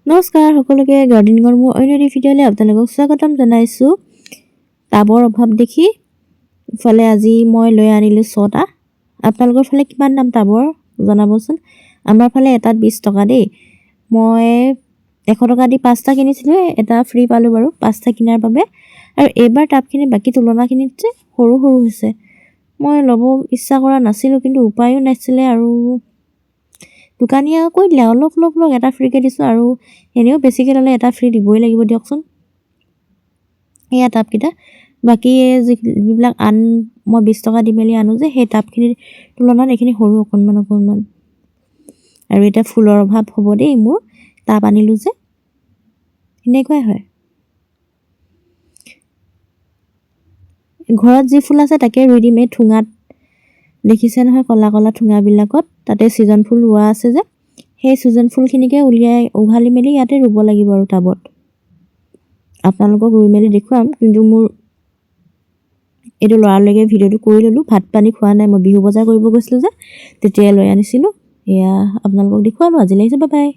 নমস্কাৰ সকলোকে গাৰ্ডেনিঙৰ মোৰ অন্য এটি ভিডিঅ'লৈ আপোনালোকক স্বাগতম জনাইছোঁ। টাবৰ অভাৱ দেখি ইফালে আজি মই লৈ আনিলোঁ 6টা। আপোনালোকৰ ফালে কিমান দাম টাবৰ জনাবচোন। আমাৰ ফালে এটাত 20 টকা দেই। মই 100 টকা দি 5টা কিনিছিলোঁ, এটা ফ্ৰী পালোঁ বাৰু 5টা কিনাৰ বাবে। আৰু এইবাৰ টাবখিনি বাকী তুলনাখিনিত যে সৰু সৰু হৈছে। মই ল'ব ইচ্ছা কৰা নাছিলোঁ, কিন্তু উপায়ো নাছিলে আৰু দোকানীয়ে কৈ দিলে অলপ এটা ফ্ৰীকৈ দিছোঁ আৰু এনেও বেছিকৈ ল'লে এটা ফ্ৰী দিবই লাগিব দিয়কচোন। এয়া টাবকেইটা বাকী যিবিলাক মই 20 টকা দি মেলি আনো যে সেই টাবখিনিৰ তুলনাত এইখিনি সৰু অকণমান আৰু এতিয়া ফুলৰ অভাৱ হ'ব দেই। মোৰ টাব আনিলোঁ যে এনেকুৱাই হয়। ঘৰত যি ফুল আছে তাকে ৰুই দিম। এই ঠুঙাত দেখিছে নহয়, কলা কলা ঠুঙাবিলাকত তাতে ছিজন ফুল ৰোৱা আছে যে সেই ছিজন ফুলখিনিকে উঘালি মেলি ইয়াতে ৰুব লাগিব আৰু টাবত। আপোনালোকক ৰুই মেলি দেখুৱাম, কিন্তু মোৰ এইটো লৰালৰিকৈ ভিডিঅ'টো কৰি ল'লোঁ। ভাত পানী খোৱা নাই, মই বিহু বজাৰ কৰিব গৈছিলোঁ যে তেতিয়াই লৈ আনিছিলোঁ। এয়া আপোনালোকক দেখুৱালোঁ। আজিলৈ আহিছোঁ, বাই বাই।